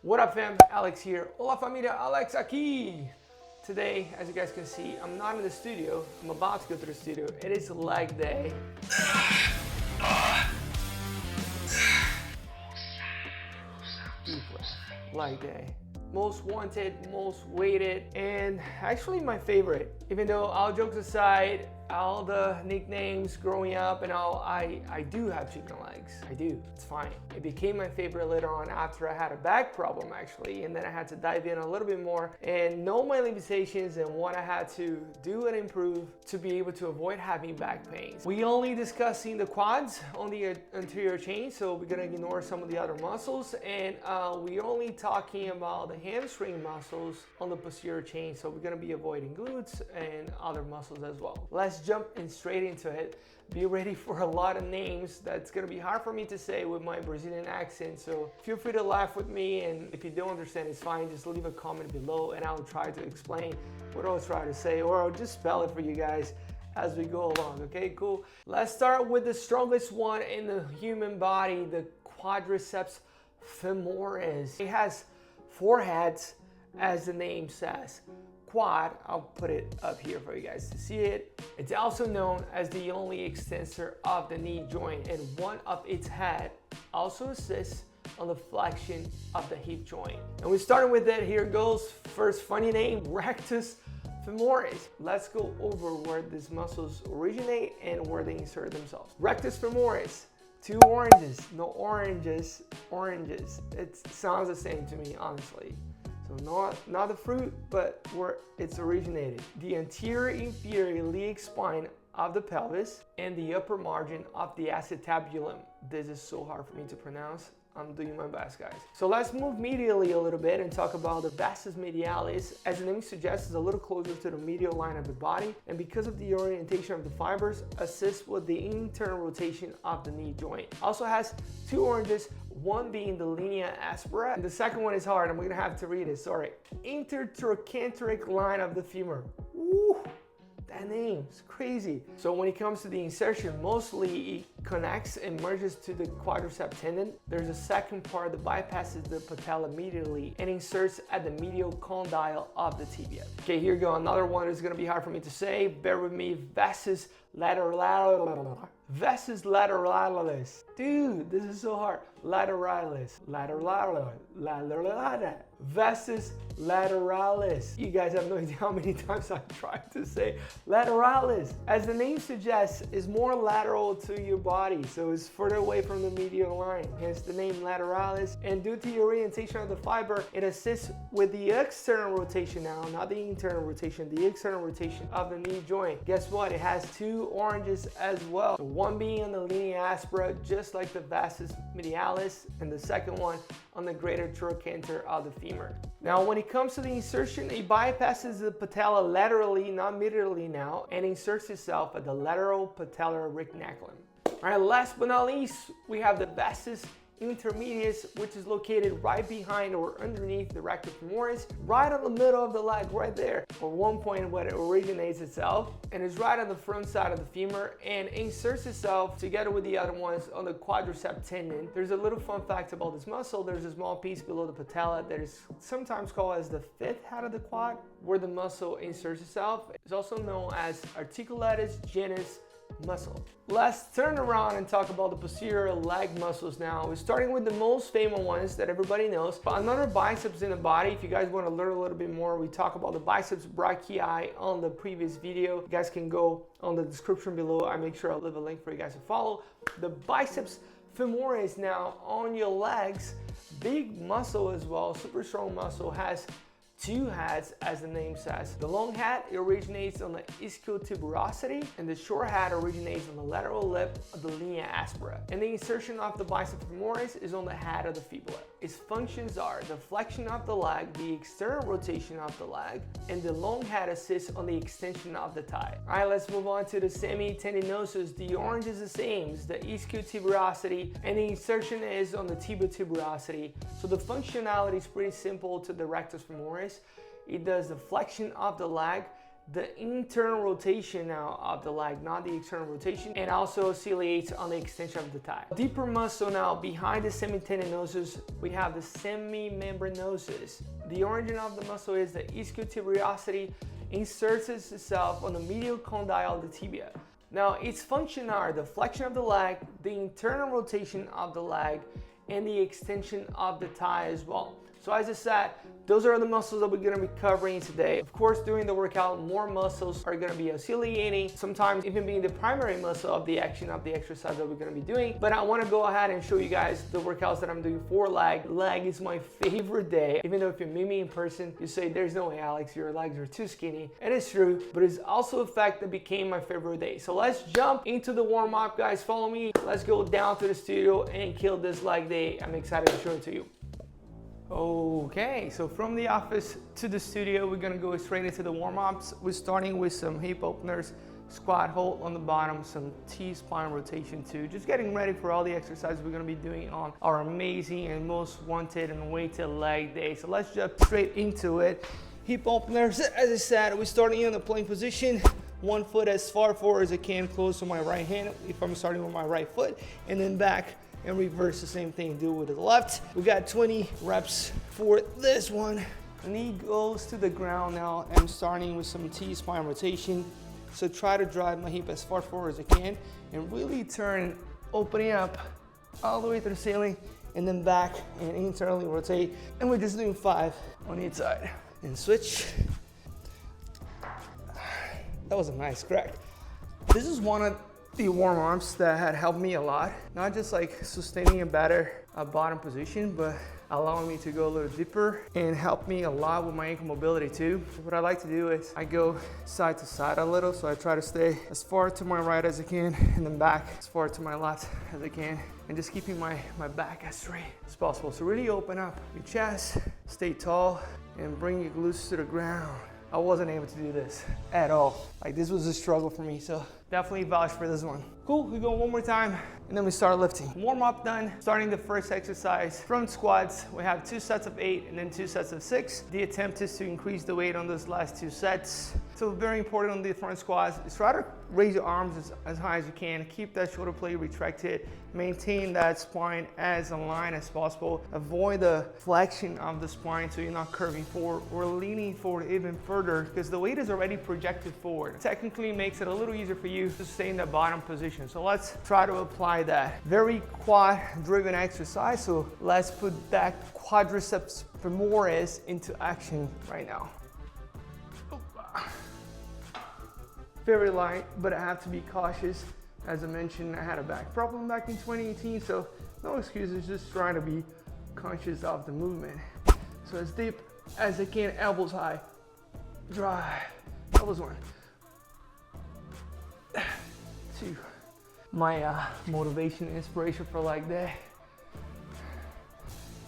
What up fam, Alex here. Hola familia, Alex aquí. Today, as you guys can see, I'm not in the studio. I'm about to go to the studio. It is leg day. Leg day. Most wanted, most waited, and actually my favorite. Even though all jokes aside, all the nicknames growing up and all, I do have chicken legs. I do, it's fine. It became my favorite later on after I had a back problem actually, and then I had to dive in a little bit more and know my limitations and what I had to do and improve to be able to avoid having back pains. We only discussing the quads on the anterior chain, so we're gonna ignore some of the other muscles, and we're only talking about the hamstring muscles on the posterior chain, so we're gonna be avoiding glutes and other muscles as well. Let's jump in straight into it. Be ready for a lot of names that's gonna be hard for me to say with my Brazilian accent, so feel free to laugh with me, and if you don't understand, it's fine. Just leave a comment below and I'll try to explain what I was trying to say, or I'll just spell it for you guys as we go along. Okay, cool. Let's start with the strongest one in the human body, the quadriceps femoris. It has 4 heads, as the name says. Quad, I'll put it up here for you guys to see it. It's also known as the only extensor of the knee joint, and one of its head also assists on the flexion of the hip joint. And we're starting with it. Here goes. First funny name, rectus femoris. Let's go over where these muscles originate and where they insert themselves. Rectus femoris. 2 oranges, no oranges, oranges. It sounds the same to me, honestly. So not the fruit, but where it's originated. The anterior inferior iliac spine of the pelvis and the upper margin of the acetabulum. This is so hard for me to pronounce. I'm doing my best, guys. So let's move medially a little bit and talk about the vastus medialis. As the name suggests, it's a little closer to the medial line of the body, and because of the orientation of the fibers, assists with the internal rotation of the knee joint. Also has 2 oranges, one being the linea aspera, and the second one is hard. I'm gonna have to read it, sorry. Intertrochanteric line of the femur. Ooh. That name is crazy. So when it comes to the insertion, mostly it connects and merges to the quadricep tendon. There's a second part that bypasses the patella medially and inserts at the medial condyle of the tibia. Okay, here we go. Another one is gonna be hard for me to say. Bear with me. Vastus lateralis. Vastus lateralis. Dude, this is so hard. Lateralis. Lateralis. Vastus lateralis. You guys have no idea how many times I've tried to say lateralis. As the name suggests, is more lateral to your body, so it's further away from the medial line, hence the name lateralis. And due to the orientation of the fiber, it assists with the external rotation now, not the internal rotation, the external rotation of the knee joint. Guess what? It has 2 oranges as well. So one being on the linea aspera, just like the vastus medialis, and the second one on the greater trochanter of the femur. Now, when it comes to the insertion, it bypasses the patella laterally, not medially now, and inserts itself at the lateral patellar retinaculum. All right, last but not least, we have the vastus intermedius, which is located right behind or underneath the rectus femoris, right on the middle of the leg, right there, or one point where it originates itself, and is right on the front side of the femur, and inserts itself together with the other ones on the quadricep tendon. There's a little fun fact about this muscle. There's a small piece below the patella that is sometimes called as the 5th head of the quad, where the muscle inserts itself. It's also known as articulatus genus muscle. Let's turn around and talk about the posterior leg muscles now. We're starting with the most famous ones that everybody knows. Another biceps in the body. If you guys want to learn a little bit more, we talk about the biceps brachii on the previous video. You guys can go on the description below. I make sure I'll leave a link for you guys to follow. The biceps femoris now on your legs, big muscle as well, super strong muscle, has 2 heads, as the name says. The long head originates on the ischiotubulosity, and the short head originates on the lateral lip of the linea aspera. And the insertion of the biceps femoris is on the head of the fibula. Its functions are the flexion of the leg, the external rotation of the leg, and the long head assists on the extension of the thigh. All right, let's move on to the semitendinosus. The orange is the same, it's the ischiotubulosity, and the insertion is on the tibio-tuberosity. So the functionality is pretty simple to the rectus femoris. It does the flexion of the leg the internal rotation now of the leg, not the external rotation, and also ciliates on the extension of the thigh. Deeper muscle now behind the semitendinosus, we have the semimembranosus. The origin of the muscle is the ischiotiberiosity, inserts itself on the medial condyle of the tibia. Now, its function are the flexion of the leg, the internal rotation of the leg, and the extension of the thigh as well. So as I said, those are the muscles that we're gonna be covering today. Of course, during the workout, more muscles are gonna be oscillating, sometimes even being the primary muscle of the action of the exercise that we're gonna be doing. But I wanna go ahead and show you guys the workouts that I'm doing for leg. Leg is my favorite day. Even though if you meet me in person, you say, there's no way, Alex, your legs are too skinny. It is true, but it's also a fact that became my favorite day. So let's jump into the warm up, guys. Follow me. Let's go down to the studio and kill this leg day. I'm excited to show it to you. Okay, so from the office to the studio, we're gonna go straight into the warm-ups. We're starting with some hip openers, squat hold on the bottom, some T-spine rotation too. Just getting ready for all the exercises we're gonna be doing on our amazing and most wanted and weighted leg day. So let's jump straight into it. Hip openers, as I said, we're starting in the plank position. One foot as far forward as I can, close to my right hand if I'm starting with my right foot, and then back and reverse the same thing, do it with the left. We got 20 reps for this one. Knee goes to the ground now. I'm starting with some T-spine rotation. So try to drive my hip as far forward as I can and really turn, opening up all the way to the ceiling and then back and internally rotate. And we're just doing 5 on each side. And switch. That was a nice crack. This is one of the warm-ups that had helped me a lot, not just like sustaining a better bottom position, but allowing me to go a little deeper and help me a lot with my ankle mobility too. What I like to do is I go side to side a little, so I try to stay as far to my right as I can and then back as far to my left as I can, and just keeping my back as straight as possible. So really open up your chest, stay tall, and bring your glutes to the ground. I wasn't able to do this at all. Like, this was a struggle for me, so definitely vouch for this one. Cool, we go one more time, and then we start lifting. Warm up done. Starting the first exercise, front squats. We have 2 sets of 8 and then 2 sets of 6. The attempt is to increase the weight on those last 2 sets. So very important on the front squats is try to raise your arms as high as you can. Keep that shoulder blade retracted. Maintain that spine as aligned as possible. Avoid the flexion of the spine so you're not curving forward or leaning forward even further, because the weight is already projected forward. Technically makes it a little easier for you to stay in the bottom position. So let's try to apply that. Very quad driven exercise. So let's put that quadriceps femoris into action right now. Very light, but I have to be cautious. As I mentioned, I had a back problem back in 2018, so no excuses, just trying to be conscious of the movement. So as deep as I can, elbows high, drive, elbows 1, 2. My motivation and inspiration for leg day.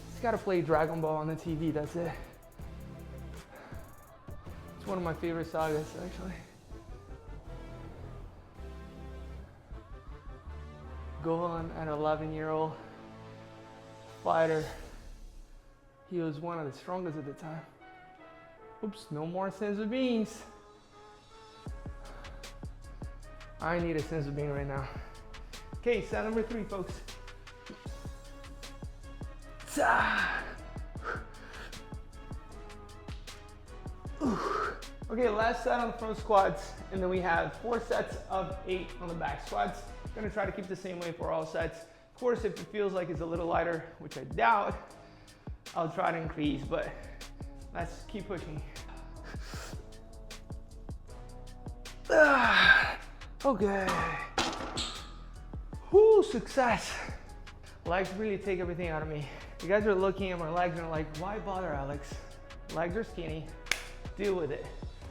Just gotta play Dragon Ball on the TV, that's it. It's one of my favorite sagas, actually. Gohan, an 11-year-old fighter. He was one of the strongest at the time. Oops, no more senzu beans. I need a senzu bean right now. Okay, set number 3, folks. Okay, last set on the front squats, and then we have 4 sets of 8 on the back squats. Gonna try to keep the same way for all sets. Of course, if it feels like it's a little lighter, which I doubt, I'll try to increase, but let's keep pushing. Okay. Whoo, success. Legs really take everything out of me. You guys are looking at my legs and are like, why bother, Alex? Legs are skinny, deal with it.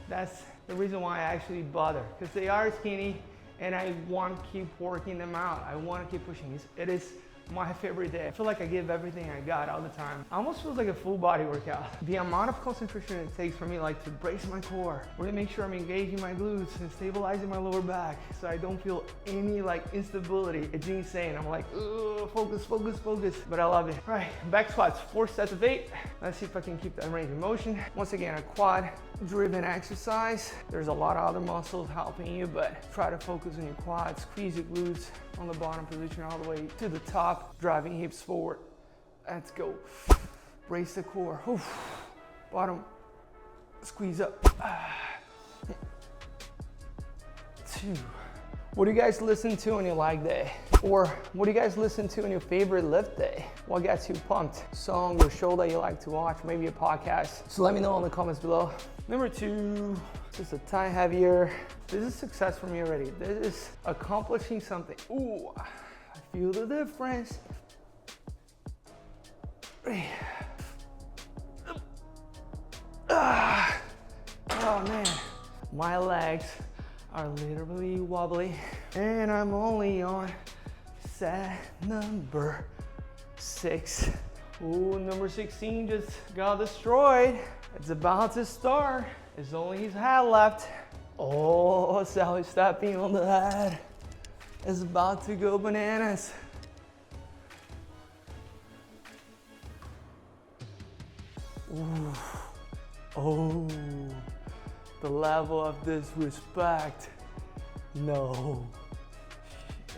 That's the reason why I actually bother, because they are skinny, and I want to keep working them out. I want to keep pushing. It is my favorite day. I feel like I give everything I got all the time. It almost feels like a full body workout. The amount of concentration it takes for me like to brace my core, really make sure I'm engaging my glutes and stabilizing my lower back so I don't feel any like instability. It's insane. I'm like, focus, focus, focus, but I love it. All right, back squats, 4 sets of 8. Let's see if I can keep that range of motion. Once again, a quad driven exercise. There's a lot of other muscles helping you, but try to focus on your quads, squeeze your glutes on the bottom position all the way to the top, driving hips forward. Let's go. Brace the core. Oof. Bottom, squeeze up. 2. What do you guys listen to on your leg day? Or what do you guys listen to on your favorite lift day? What gets you pumped? Song or show that you like to watch, maybe a podcast. So let me know in the comments below. Number 2, just a tie heavier. This is success for me already. This is accomplishing something. Ooh, I feel the difference. Oh man, my legs are literally wobbly, and I'm only on set number 6. Ooh, number 16 just got destroyed. It's about to start. There's only his head left. Oh, Sally stepping on the head. It's about to go bananas. Ooh. Oh, the level of disrespect. No.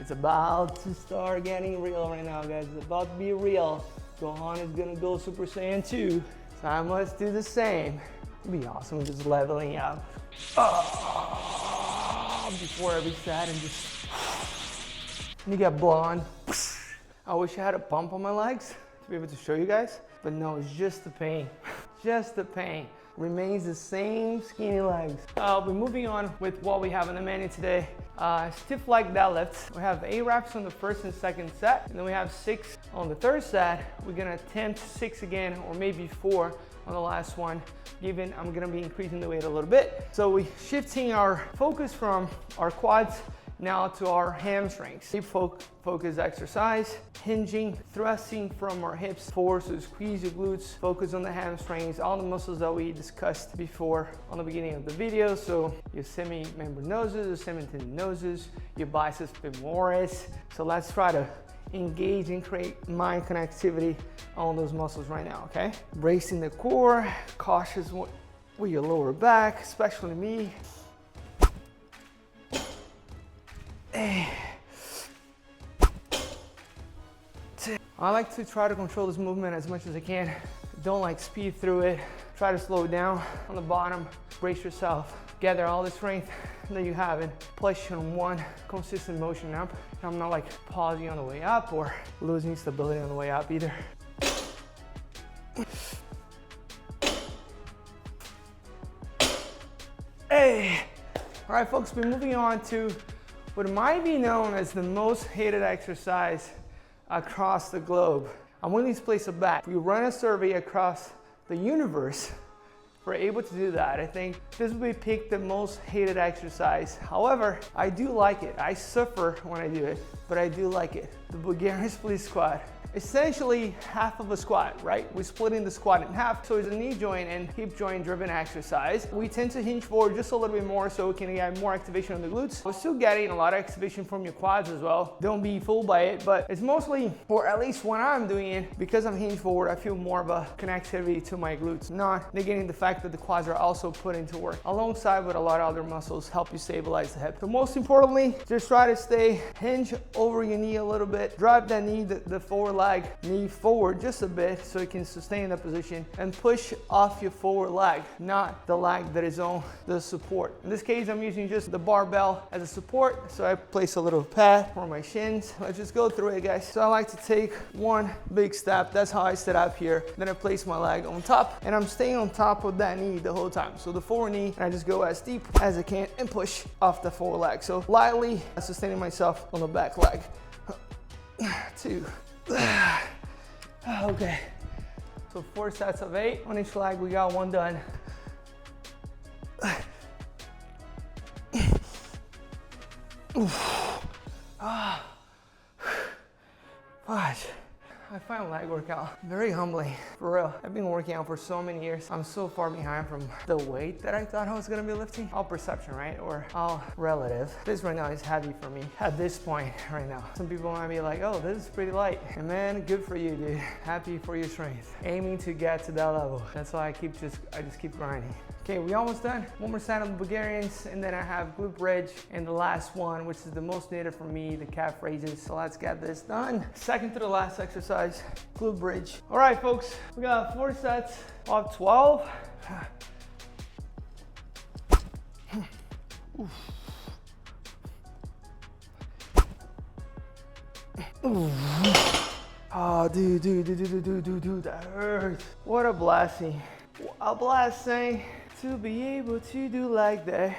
It's about to start getting real right now, guys. It's about to be real. Gohan is gonna go Super Saiyan 2. So I must do the same. It'd be awesome just leveling up. Before every set and just you get blonde. I wish I had a pump on my legs to be able to show you guys, but no, it's just the pain. Just the pain. Remains the same skinny legs. I'll be moving on with what we have on the menu today. Stiff leg deadlifts. We have 8 reps on the first and second set, and then we have 6 on the third set. We're gonna attempt 6 again, or maybe 4 on the last one, given I'm gonna be increasing the weight a little bit. So we're shifting our focus from our quads now to our hamstrings. Hip focus exercise, hinging, thrusting from our hips forward, so squeeze your glutes, focus on the hamstrings, all the muscles that we discussed before on the beginning of the video. So your semi-member noses, your semi-tendinosus, your biceps femoris. So let's try to engage and create mind connectivity on those muscles right now, okay? Bracing the core, cautious with your lower back, especially me. I like to try to control this movement as much as I can. Don't like speed through it. Try to slow it down on the bottom. Brace yourself. Gather all the strength that you have and push on one consistent motion up. I'm not like pausing on the way up or losing stability on the way up either. Hey! All right, folks, we're moving on to what might be known as the most hated exercise across the globe. I'm willing to place a bet. If we run a survey across the universe, we're able to do that. I think this will be picked the most hated exercise. However, I do like it. I suffer when I do it, but I do like it. The Bulgarian split squat. Essentially half of a squat, right? We're splitting the squat in half, so it's a knee joint and hip joint driven exercise. We tend to hinge forward just a little bit more so we can get more activation on the glutes. We're still getting a lot of activation from your quads as well. Don't be fooled by it, but it's mostly, or at least when I'm doing it, because I'm hinged forward, I feel more of a connectivity to my glutes, not negating the fact that the quads are also put into work alongside with a lot of other muscles help you stabilize the hip. So most importantly, just try to stay hinge over your knee a little bit, drive that knee, the forward leg, knee forward just a bit so you can sustain that position and push off your forward leg, not the leg that is on the support. In this case, I'm using just the barbell as a support, so I place a little pad for my shins. Let's just go through it, guys. So I like to take one big step. That's how I set up here. Then I place my leg on top, and I'm staying on top of that knee the whole time. So the forward knee, and I just go as deep as I can and push off the forward leg. So lightly sustaining myself on the back leg. 2. Okay, so 4 sets of 8 on each leg. We got 1 done. Gosh. second leg workout. Very humbling, for real. I've been working out for so many years. I'm so far behind from the weight that I thought I was gonna be lifting. All perception, right? Or all relative. This right now is heavy for me at this point right now. Some people might be like, oh, this is pretty light. And man, good for you, dude. Happy for your strength. Aiming to get to that level. That's why I just keep grinding. Okay, we almost done. One more set on the Bulgarians, and then I have glute bridge, and the last one, which is the most needed for me, the calf raises. So let's get this done. Second to the last exercise, glute bridge. All right, folks, we got 4 sets of 12. Oh, dude, that hurts. What a blessing. A blessing to be able to do leg day.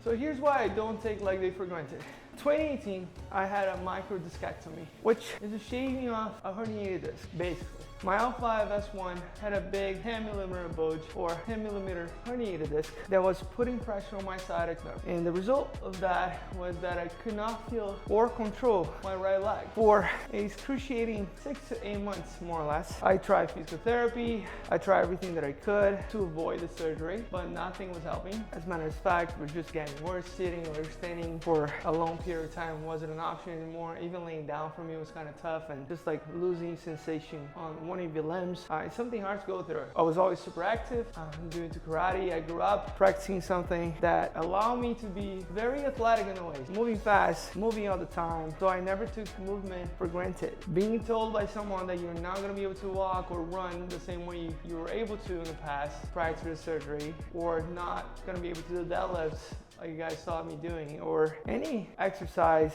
So here's why I don't take leg day for granted. 2018, I had a micro discectomy, which is a shaving off a herniated disc, basically. My L5-S1 had a big 10mm bulge or 10mm herniated disc that was putting pressure on my sciatic nerve. And the result of that was that I could not feel or control my right leg for a excruciating 6 to 8 months, more or less. I tried physical therapy, I tried everything that I could to avoid the surgery, but nothing was helping. As a matter of fact, it was just getting worse. Sitting or standing for a long period of time wasn't an option anymore. Even laying down for me was kind of tough, and just like losing sensation on one of your limbs. It's something hard to go through. I was always super active. I'm doing karate. I grew up practicing something that allowed me to be very athletic in a way. Moving fast, moving all the time. So I never took movement for granted. Being told by someone that you're not gonna be able to walk or run the same way you were able to in the past prior to the surgery, or not gonna be able to do deadlifts like you guys saw me doing, or any exercise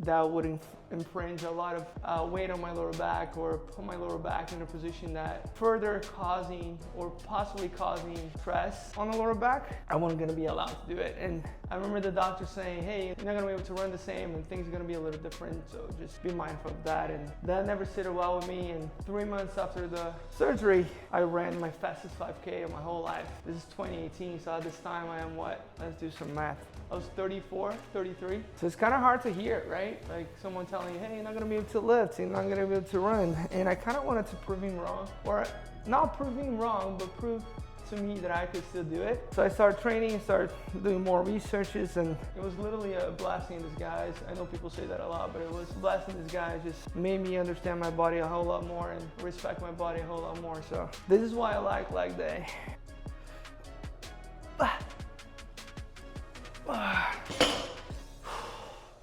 that would infringe a lot of weight on my lower back or put my lower back in a position that further causing or possibly causing stress on the lower back, I wasn't gonna be allowed to do it. And I remember the doctor saying, hey, you're not gonna be able to run the same and things are gonna be a little different, so just be mindful of that. And that never sat well with me. And 3 months after the surgery, I ran my fastest 5K of my whole life. This is 2018, so at this time I am what? Let's do some math. I was 34, 33. So it's kind of hard to hear, right? Like someone telling you, hey, you're not gonna be able to lift, you're not gonna be able to run. And I kind of wanted to prove him wrong, or not prove him wrong, but prove to me that I could still do it. So I started training, started doing more researches, and it was literally a blessing in disguise. I know people say that a lot, but it was a blessing in disguise. Just made me understand my body a whole lot more and respect my body a whole lot more. So this is why I like leg day.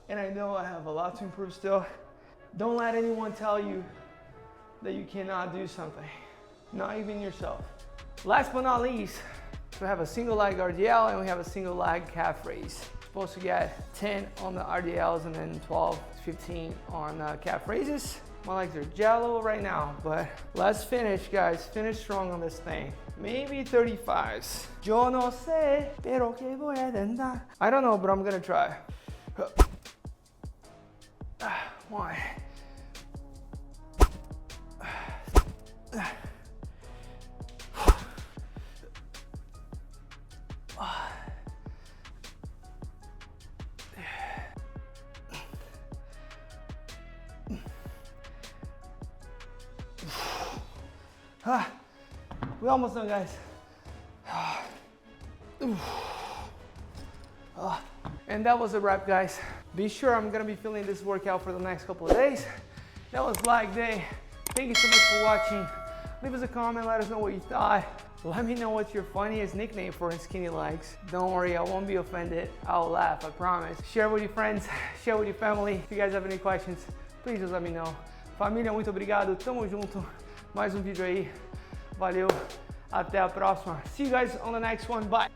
And I know I have a lot to improve still. Don't let anyone tell you that you cannot do something, not even yourself. Last but not least, we have a single leg RDL and we have a single leg calf raise. Supposed to get 10 on the RDLs and then 12, 15 on calf raises. My legs are jello right now, but let's finish, guys. Finish strong on this thing. Maybe 35s. Yo no sé, pero que voy a intentar. I don't know, but I'm gonna try. One. We almost done, guys. And that was a wrap, guys. Be sure I'm gonna be filming this workout for the next couple of days. That was leg day. Thank you so much for watching. Leave us a comment, let us know what you thought. Let me know what's your funniest nickname for skinny legs. Don't worry, I won't be offended. I'll laugh, I promise. Share with your friends, share with your family. If you guys have any questions, please just let me know. Família, muito obrigado. Tamo junto. Mais vídeo aí. Valeu. Até a próxima. See you guys on the next one. Bye.